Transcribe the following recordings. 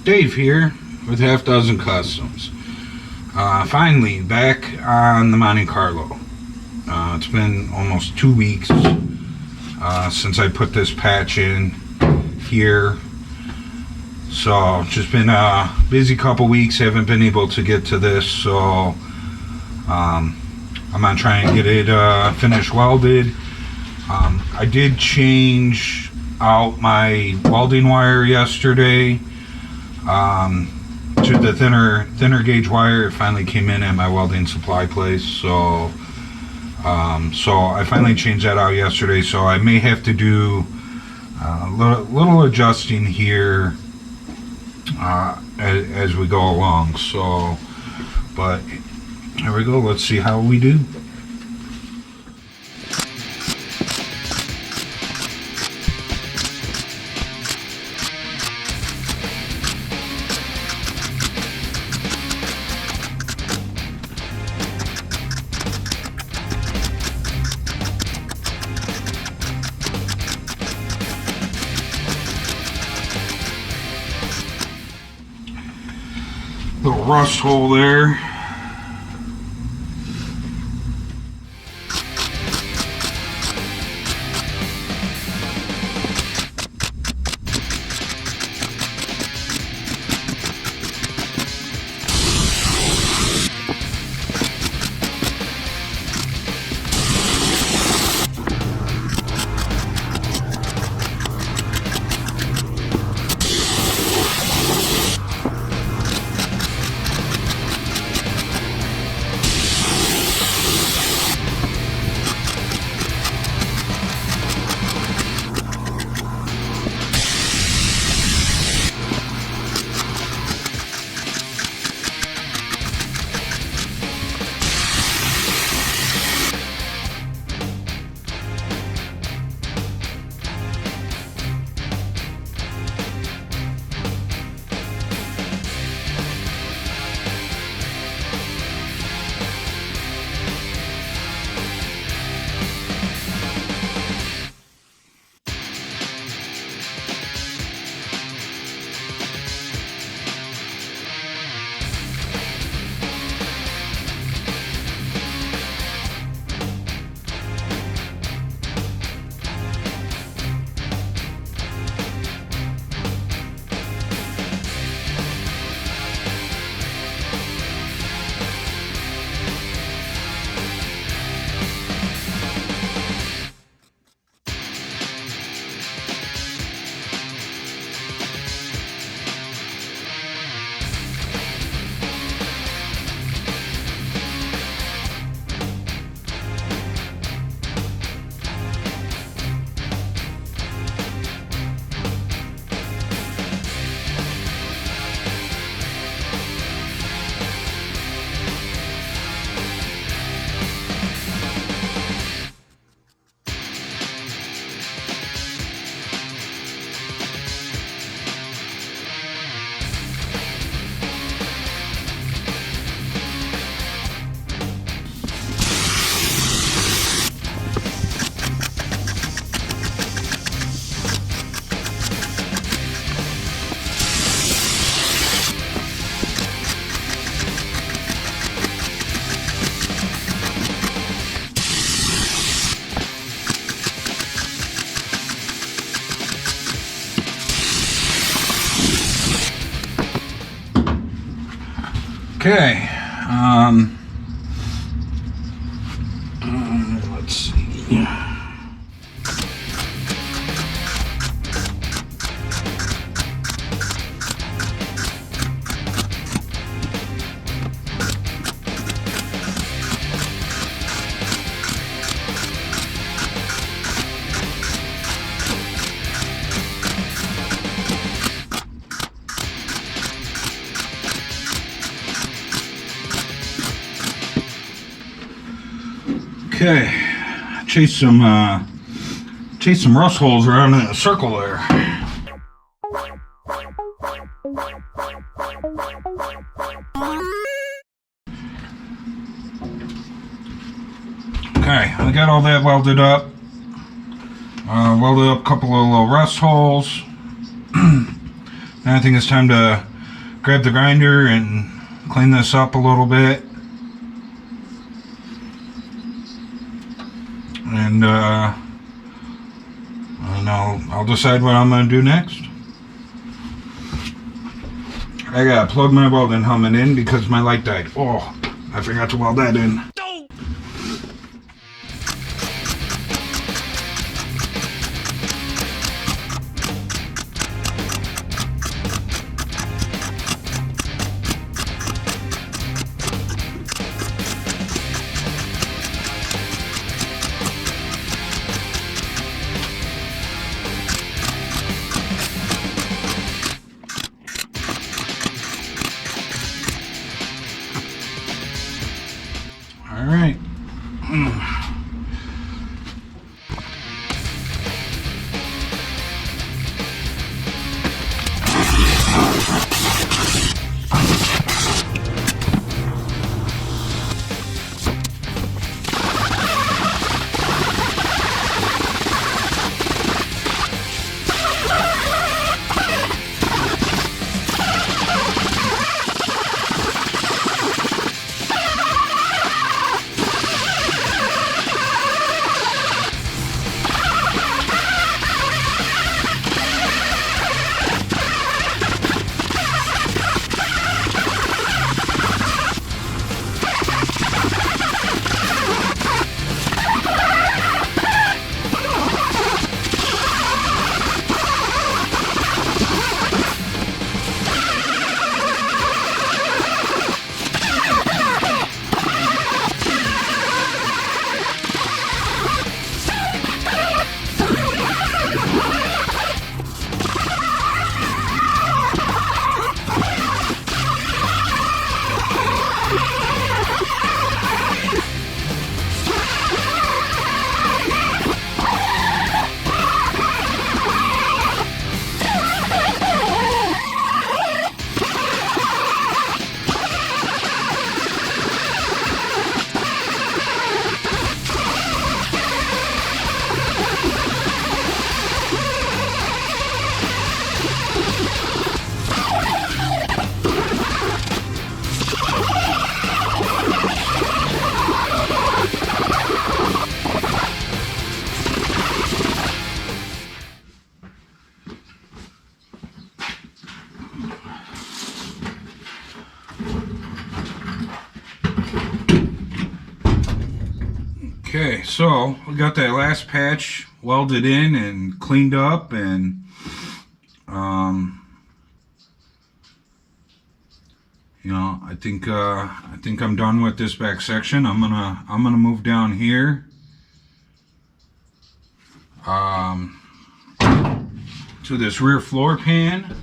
Dave here with Half Dozen Customs. Finally back on the Monte Carlo. It's been almost 2 weeks since I put this patch in here. So just been a busy couple weeks. Haven't been able to get to this, so I'm gonna try and get it finished welded. I did change out my welding wire yesterday to the thinner gauge wire. It finally came in at my welding supply place, so I finally changed that out yesterday. So I may have to do a little adjusting here as we go along. So, but here we go. Let's see how we do. Little rust hole there. Okay, let's see. Okay, chase some rust holes around in a circle there. Okay, I got all that welded up. Welded up a couple of little rust holes. Now I think it's time to grab the grinder and clean this up a little bit. And I'll decide what I'm going to do next. I gotta plug my welding helmet in because my light died. Oh, I forgot to weld that in. All right. Okay, so we got that last patch welded in and cleaned up, and you know, I think I'm done with this back section. I'm gonna move down here to this rear floor pan.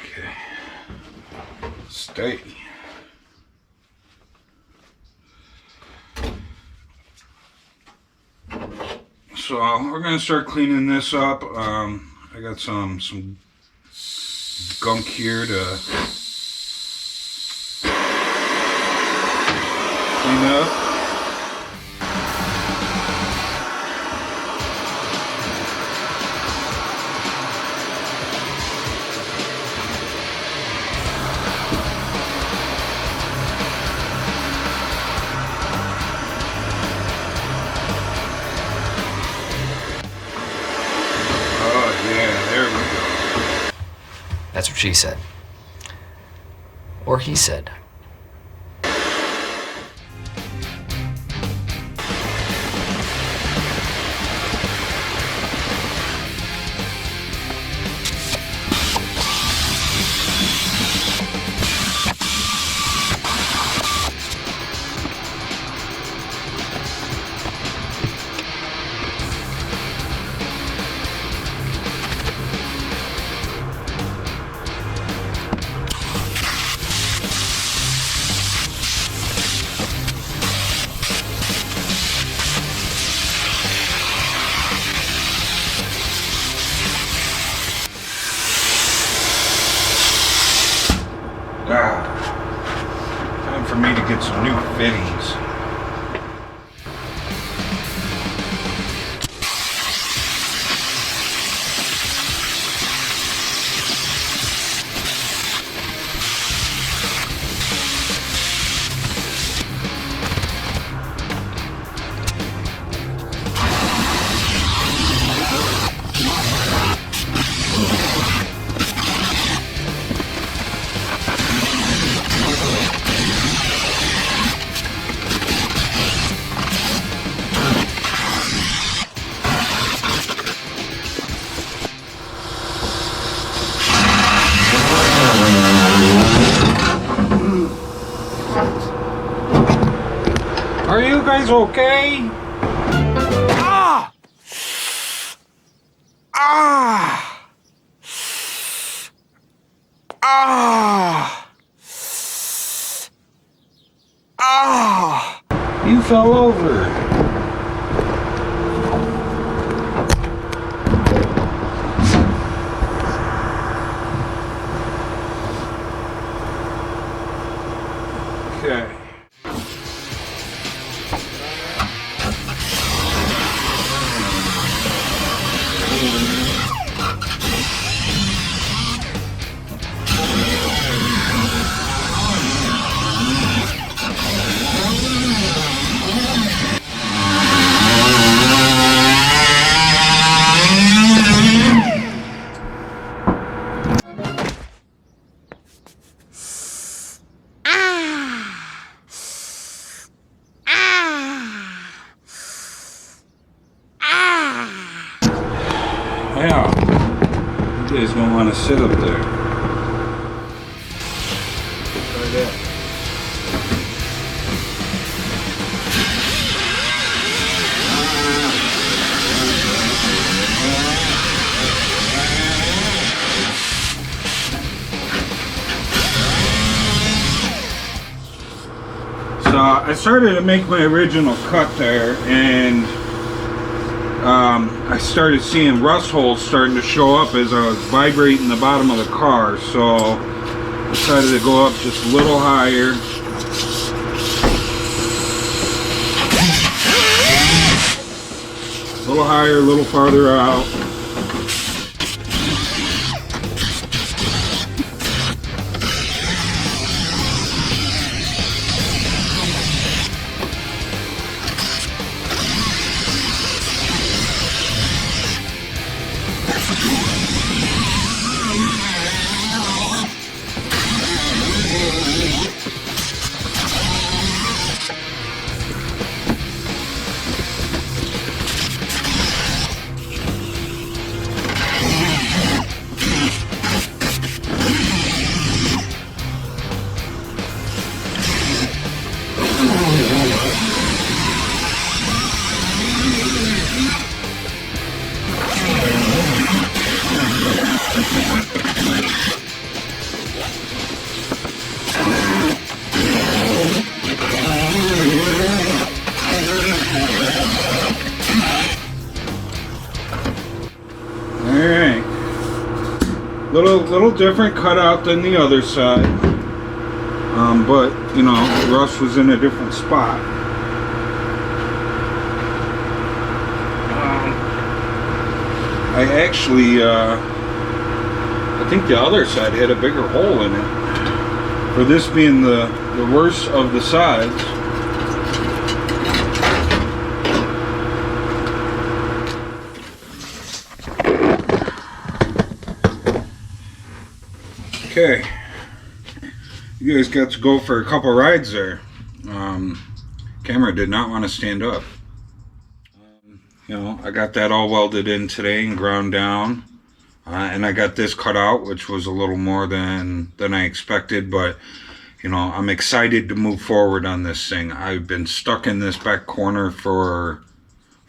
Okay, stay. So we're gonna start cleaning this up. I got some gunk here to clean up. That's what she said. Or he said. Time for me to get some new fittings. guys okay? Ah! Ah! Ah! Ah! You fell over. Okay. Yeah, you guys don't want to sit up there. Try that. So I started to make my original cut there, and I started seeing rust holes starting to show up as I was vibrating the bottom of the car, so I decided to go up just a little higher. A little higher, a little farther out. Alright. Little different cutout than the other side. But, you know, rust was in a different spot. I actually, I think the other side had a bigger hole in it. For this being the worst of the sides. Okay, you guys got to go for a couple rides there. Camera did not want to stand up. You know, I got that all welded in today and ground down, and I got this cut out, which was a little more than I expected. But you know, I'm excited to move forward on this thing. I've been stuck in this back corner for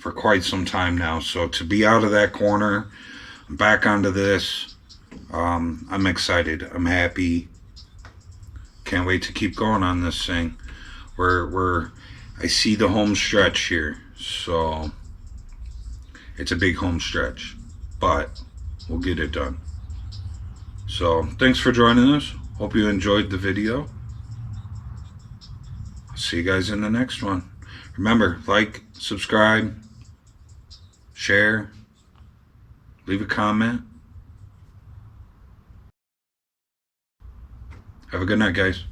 quite some time now. So to be out of that corner, back onto this. I'm excited. I'm happy. Can't wait to keep going on this thing. I see the home stretch here, so it's a big home stretch, but we'll get it done. So thanks for joining us. Hope you enjoyed the video. See you guys in the next one. Remember, like, subscribe, share, leave a comment. Have a good night, guys.